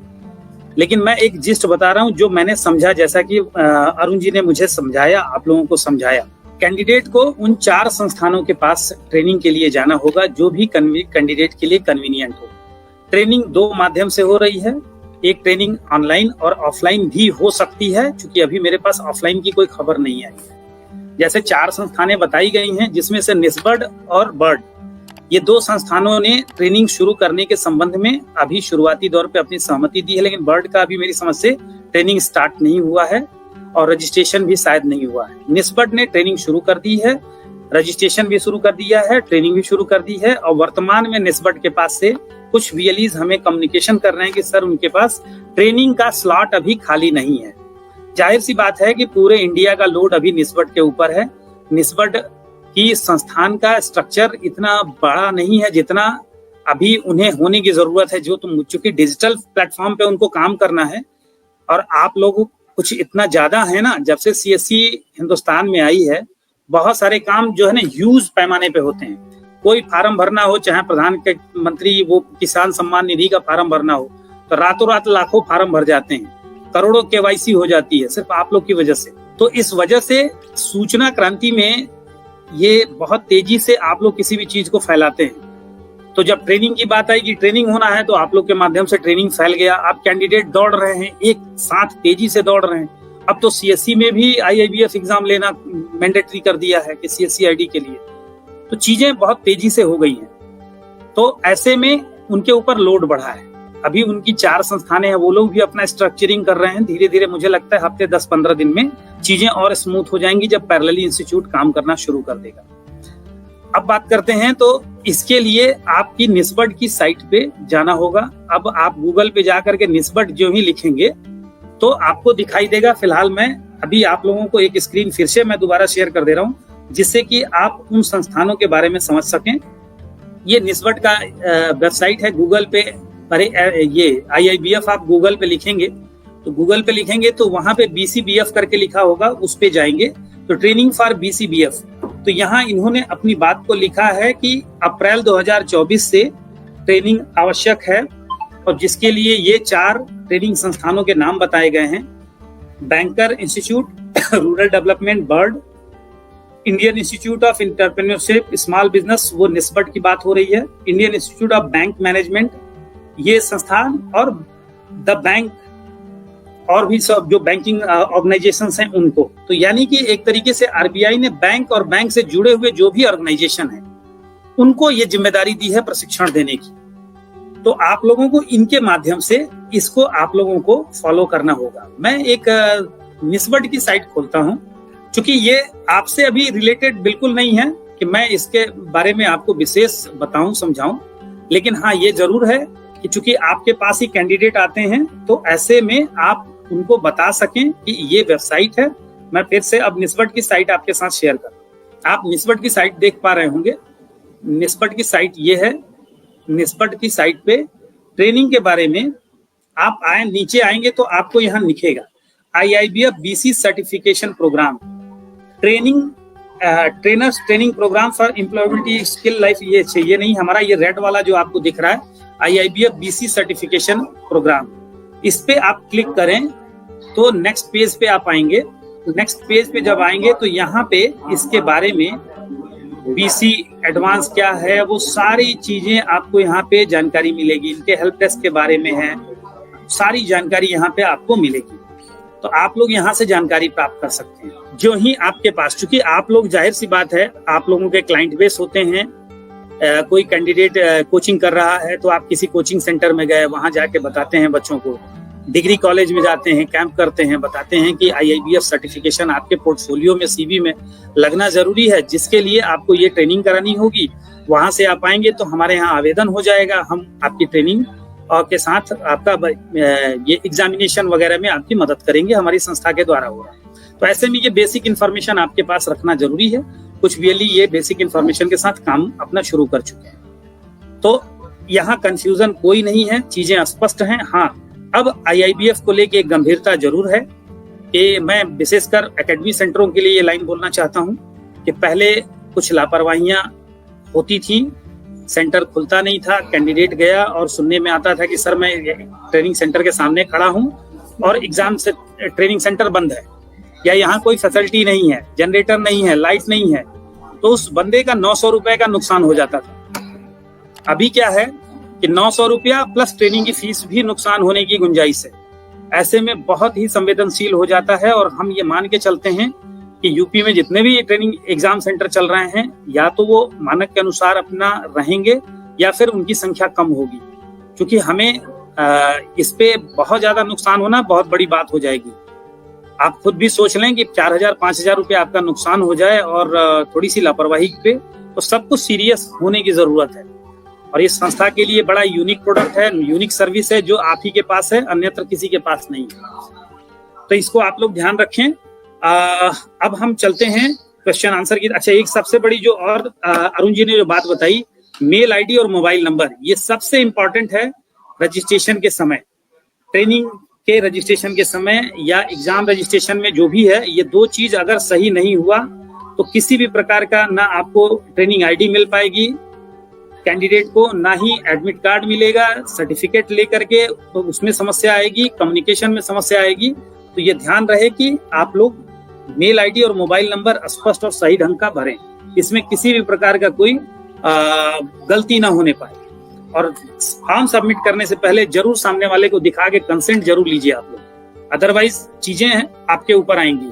लेकिन मैं एक जिस्ट बता रहा हूं जो मैंने समझा, जैसा कि अरुण जी ने मुझे समझाया, आप लोगों को समझाया। कैंडिडेट को उन 4 संस्थानों के पास ट्रेनिंग के लिए जाना होगा जो भी कैंडिडेट के लिए कन्वीनियंट हो। ट्रेनिंग 2 माध्यम से हो रही है। एक ट्रेनिंग ऑनलाइन और ऑफलाइन भी हो सकती है, क्योंकि अभी मेरे पास ऑफलाइन की कोई खबर नहीं आई है। जैसे 4 संस्थानें बताई गई हैं, जिसमें से निस्बड और बर्ड, ये 2 संस्थानों ने ट्रेनिंग शुरू करने के संबंध में अभी शुरुआती दौर पे अपनी सहमति दी है। लेकिन बर्ड का अभी मेरी समझ से ट्रेनिंग स्टार्ट नहीं हुआ है और रजिस्ट्रेशन भी शायद नहीं हुआ है। निस्बड ने ट्रेनिंग शुरू कर दी है, रजिस्ट्रेशन भी शुरू कर दिया है, ट्रेनिंग भी शुरू कर दी है। और वर्तमान में निस्बड के पास से कुछ VLEs हमें कम्युनिकेशन कर रहे हैं कि सर उनके पास ट्रेनिंग का स्लॉट अभी खाली नहीं है। जाहिर सी बात है कि पूरे इंडिया का लोड अभी निस्बड के ऊपर है। निस्बड की संस्थान का स्ट्रक्चर इतना बड़ा नहीं है जितना अभी उन्हें होने की जरूरत है। जो तुम चूंकि डिजिटल प्लेटफॉर्म पे उनको काम करना है और आप लोग कुछ इतना ज्यादा है ना, जब से CSC हिंदुस्तान में आई है, बहुत सारे काम जो है ना ह्यूज पैमाने पे होते हैं। कोई फार्म भरना हो, चाहे प्रधानमंत्री वो किसान सम्मान निधि का फार्म भरना हो, तो रातों रात लाखों फार्म भर जाते हैं, करोड़ों KYC हो जाती है सिर्फ आप लोग की वजह से। तो इस वजह से सूचना क्रांति में ये बहुत तेजी से आप लोग किसी भी चीज को फैलाते हैं। तो जब ट्रेनिंग की बात आएगी, ट्रेनिंग होना है, तो आप लोग के माध्यम से ट्रेनिंग फैल गया। अब कैंडिडेट दौड़ रहे हैं, एक साथ तेजी से दौड़ रहे हैं। अब तो CSC में भी IIBF एग्जाम लेना मैंडेटरी कर दिया है कि CSC ID के लिए। तो चीजें बहुत तेजी से हो गई हैं। तो ऐसे में उनके ऊपर लोड बढ़ा है। अभी उनकी 4 संस्थानें हैं, वो लोग भी अपना स्ट्रक्चरिंग कर रहे हैं। धीरे धीरे मुझे लगता है हफ्ते 10-15 दिन में चीजें और स्मूथ हो जाएंगी जब पैरेलली इंस्टीट्यूट काम करना शुरू कर देगा। अब बात करते हैं, तो इसके लिए आपकी निस्बड की साइट पे जाना होगा। अब आप गूगल पे जाकर के निस्बड जो ही लिखेंगे तो आपको दिखाई देगा। फिलहाल मैं अभी आप लोगों को एक स्क्रीन फिर से मैं दोबारा शेयर कर दे रहा हूँ, जिससे कि आप उन संस्थानों के बारे में समझ सकें। ये निस्बड का वेबसाइट है। गूगल पे ये IIBF आप गूगल पे लिखेंगे तो वहां पे BCBF करके लिखा होगा, उस पे जाएंगे तो ट्रेनिंग फॉर BCBF। तो यहाँ इन्होंने अपनी बात को लिखा है कि अप्रैल 2024 से ट्रेनिंग आवश्यक है, और जिसके लिए ये 4 ट्रेनिंग संस्थानों के नाम बताए गए हैं। Banker institute, rural development bird, Indian institute of entrepreneurship small business, वो निस्बड की बात हो रही है। Indian institute of bank management, ये संस्थान, और द बैंक, और भी सब जो बैंकिंग ऑर्गेनाइजेशंस हैं उनको। तो यानी कि एक तरीके से RBI ने बैंक और बैंक से जुड़े हुए जो भी ऑर्गेनाइजेशन है उनको ये जिम्मेदारी दी है प्रशिक्षण देने की। तो आप लोगों को इनके माध्यम से इसको आप लोगों को फॉलो करना होगा। मैं एक निस्बड की साइट खोलता हूं, क्योंकि ये आपसे अभी रिलेटेड बिल्कुल नहीं है कि मैं इसके बारे में आपको विशेष बताऊं समझाऊं, लेकिन हाँ ये जरूर है कि चूंकि आपके पास ही कैंडिडेट आते हैं तो ऐसे में आप उनको बता सकें कि ये वेबसाइट है। मैं फिर से अब निस्बड की साइट आपके साथ शेयर कर, आप निस्बड की साइट देख पा रहे होंगे। निस्बड की साइट ये है। निस्बड की साइट पे ट्रेनिंग के बारे में आप नीचे आएंगे तो आपको यहाँ लिखेगा IIBF BC certification program, trainers training program for employability skill life. ये नहीं, हमारा ये रेड वाला जो आपको दिख रहा है IIBF BC सर्टिफिकेशन प्रोग्राम, इस पे आप क्लिक करें तो नेक्स्ट पेज पे आप आएंगे। नेक्स्ट पेज पे जब आएंगे तो यहाँ पे इसके बारे में BC एडवांस क्या है, वो सारी चीजें आपको यहाँ पे जानकारी मिलेगी। इनके हेल्प डेस्क के बारे में है, सारी जानकारी यहाँ पे आपको मिलेगी। तो आप लोग यहाँ से जानकारी प्राप्त कर सकते हैं जो ही आपके पास, क्योंकि आप लोग जाहिर सी बात है आप लोगों के क्लाइंट बेस होते हैं। कोई कैंडिडेट कोचिंग कर रहा है तो आप किसी कोचिंग सेंटर में गए, वहां जाके बताते हैं बच्चों को। डिग्री कॉलेज में जाते हैं, कैंप करते हैं, बताते हैं कि IIBF सर्टिफिकेशन आपके पोर्टफोलियो में CV में लगना जरूरी है, जिसके लिए आपको ये ट्रेनिंग करानी होगी। वहां से आप आएंगे तो हमारे यहाँ आवेदन हो जाएगा, हम आपकी ट्रेनिंग और के साथ आपका ये एग्जामिनेशन वगैरह में आपकी मदद करेंगे, हमारी संस्था के द्वारा होगा। तो ऐसे में ये बेसिक इन्फॉर्मेशन आपके पास रखना जरूरी है। कुछ VLE ये बेसिक इन्फॉर्मेशन के साथ काम अपना शुरू कर चुके हैं, तो यहाँ कंफ्यूजन कोई नहीं है, चीजें स्पष्ट हैं। हाँ, अब IIBF को लेके एक गंभीरता जरूर है कि मैं विशेषकर एकेडमी सेंटरों के लिए ये लाइन बोलना चाहता हूँ कि पहले कुछ लापरवाहियां होती थी, सेंटर खुलता नहीं था, कैंडिडेट गया और सुनने में आता था कि सर मैं ट्रेनिंग सेंटर के सामने खड़ा हूँ और एग्जाम से ट्रेनिंग सेंटर बंद है, या यहाँ कोई फैसिलिटी नहीं है, जनरेटर नहीं है, लाइट नहीं है, तो उस बंदे का 900 रुपए का नुकसान हो जाता था। अभी क्या है कि 900 रुपया प्लस ट्रेनिंग की फीस भी नुकसान होने की गुंजाइश है। ऐसे में बहुत ही संवेदनशील हो जाता है, और हम ये मान के चलते हैं कि यूपी में जितने भी ट्रेनिंग एग्जाम सेंटर चल रहे हैं, या तो वो मानक के अनुसार अपना रहेंगे या फिर उनकी संख्या कम होगी, क्योंकि हमें इस पे बहुत ज्यादा नुकसान होना बहुत बड़ी बात हो जाएगी। आप खुद भी सोच लें कि 4000-5000 रुपये आपका नुकसान हो जाए और थोड़ी सी लापरवाही पे, तो सब कुछ सीरियस होने की जरूरत है। और इस संस्था के लिए बड़ा यूनिक प्रोडक्ट है, यूनिक सर्विस है, जो आप ही के पास है, अन्यत्र किसी के पास नहीं है। तो इसको आप लोग ध्यान रखें। अब हम चलते हैं क्वेश्चन आंसर की। अच्छा, एक सबसे बड़ी जो और अरुण जी ने जो बात बताई, मेल ID और मोबाइल नंबर, ये सबसे इंपॉर्टेंट है रजिस्ट्रेशन के समय, ट्रेनिंग के रजिस्ट्रेशन के समय या एग्जाम रजिस्ट्रेशन में जो भी है। ये 2 चीज अगर सही नहीं हुआ तो किसी भी प्रकार का ना आपको ट्रेनिंग ID मिल पाएगी कैंडिडेट को, ना ही एडमिट कार्ड मिलेगा, सर्टिफिकेट लेकर के तो उसमें समस्या आएगी, कम्युनिकेशन में समस्या आएगी। तो ये ध्यान रहे कि आप लोग मेल ID और मोबाइल नंबर स्पष्ट और सही ढंग का भरें, इसमें किसी भी प्रकार का कोई गलती ना होने पाए। और फॉर्म सबमिट करने से पहले जरूर सामने वाले को दिखा के कंसेंट जरूर लीजिए आप लोग, अदरवाइज चीजें आपके ऊपर आएंगी।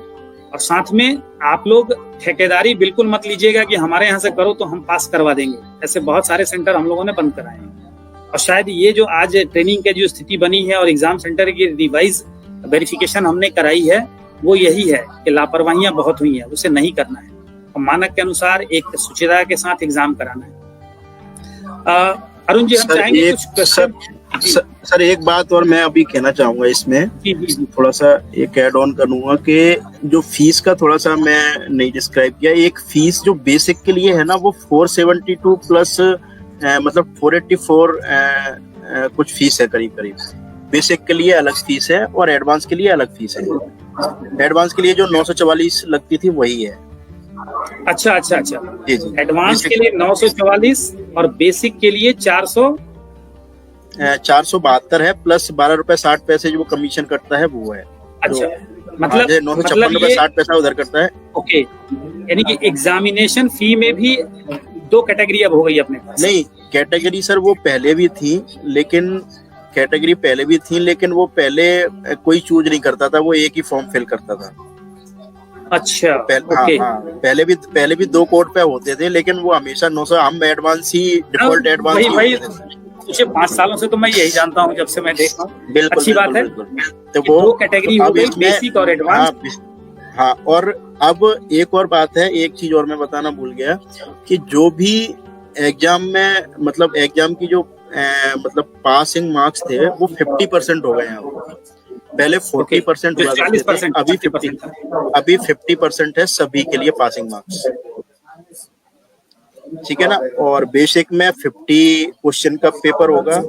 और साथ में आप लोग ठेकेदारी बिल्कुल मत लीजिएगा कि हमारे यहाँ से करो तो हम पास करवा देंगे, ऐसे बहुत सारे सेंटर हम लोगों ने बंद कराए हैं। और शायद ये जो आज ट्रेनिंग की जो स्थिति बनी है और एग्जाम सेंटर की रिवाइज वेरिफिकेशन हमने कराई है, वो यही है कि लापरवाहियां बहुत हुई हैं, उसे नहीं करना है और मानक के अनुसार एक सुचिता के साथ एग्जाम कराना है। अरुण जी, हम चाहेंगे कुछ क्वेश्चन। सर एक बात और मैं अभी कहना चाहूंगा इसमें, थोड़ा सा एक ऐड ऑन करूंगा कि जो फीस का थोड़ा सा मैं नहीं डिस्क्राइब किया। एक फीस जो बेसिक के लिए है ना, वो 472 प्लस मतलब 484 कुछ फीस है करीब करीब। बेसिक के लिए अलग फीस है और एडवांस के लिए अलग फीस है। एडवांस के लिए जो 944 लगती थी वही है। अच्छा अच्छा अच्छा, जी जी। एडवांस के लिए 944 और बेसिक के लिए 472 है, प्लस 12 रुपए 60 पैसे जो कमीशन कटता है वो है। अच्छा, मतलब 956 रुपए 60 पैसा उधर करता है। ओके, यानी कि एग्जामिनेशन फी में भी 2 कैटेगरी अब हो गई अपने पास। नहीं, कैटेगरी सर वो पहले भी थी, लेकिन वो पहले कोई चूज नहीं करता था, वो एक ही फॉर्म फिल करता था। अच्छा, ओके। हाँ, पहले भी 2 कोड पे होते थे, लेकिन वो हमेशा 900 हम एडवांस ही डिफॉल्ट एडवांस ही पिछले 5 सालों से तो मैं यही जानता हूँ, जब से मैं देखता हूँ। बिल्कुल, अच्छी बात है। तो वो 2 कैटेगरी हो गई, बेसिक और एडवांस। हाँ, और अब एक और बात है, एक चीज और मैं बताना भूल गया कि जो भी एग्जाम में मतलब एग्जाम की जो मतलब पासिंग मार्क्स थे वो 50% हो गए हैं। पहले 40% हुआ करते थे, अभी 50% है सभी के लिए पासिंग मार्क्स। ठीक है ना। और बेसिक में 50 क्वेश्चन का पेपर होगा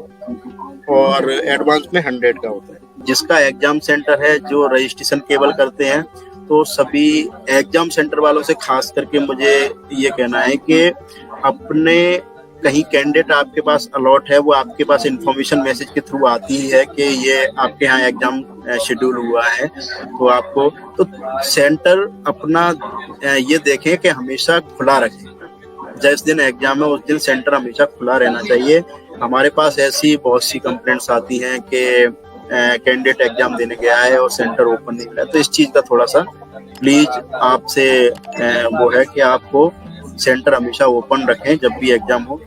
और एडवांस में 100 का होता है। जिसका एग्जाम सेंटर है, जो रजिस्ट्रेशन केवल करते हैं, तो सभी एग्जाम सेंटर वालों से खास करके मुझे ये कहना है कि अपने कहीं कैंडिडेट आपके पास अलॉट है, वो आपके पास इंफॉर्मेशन मैसेज के थ्रू आती है कि ये आपके यहाँ एग्जाम शेड्यूल हुआ है, तो आपको तो सेंटर अपना ये देखें कि हमेशा खुला रखें। जिस दिन एग्जाम है उस दिन सेंटर हमेशा खुला रहना चाहिए। हमारे पास ऐसी बहुत सी कंप्लेंट्स आती हैं कि कैंडिडेट एग्जाम देने गया है और सेंटर ओपन नहीं मिला। तो इस चीज का थोड़ा सा प्लीज आपसे वो है कि आपको सेंटर हमेशा ओपन रखें जब भी एग्जाम हो,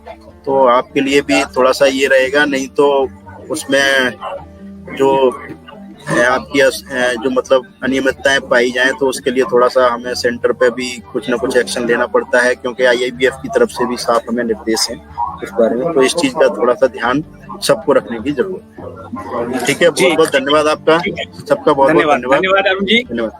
तो आपके लिए भी थोड़ा सा ये रहेगा। नहीं तो उसमें जो आपकी जो मतलब अनियमितताएं पाई जाएं तो उसके लिए थोड़ा सा हमें सेंटर पे भी कुछ ना कुछ एक्शन लेना पड़ता है, क्योंकि IIBF की तरफ से भी साफ हमें निर्देश है इस बारे में। तो इस चीज का थोड़ा सा ध्यान सबको रखने की जरूरत है। ठीक है, बहुत बहुत धन्यवाद आपका, सबका बहुत बहुत धन्यवाद। धन्यवाद अरुण जी। धन्यवाद।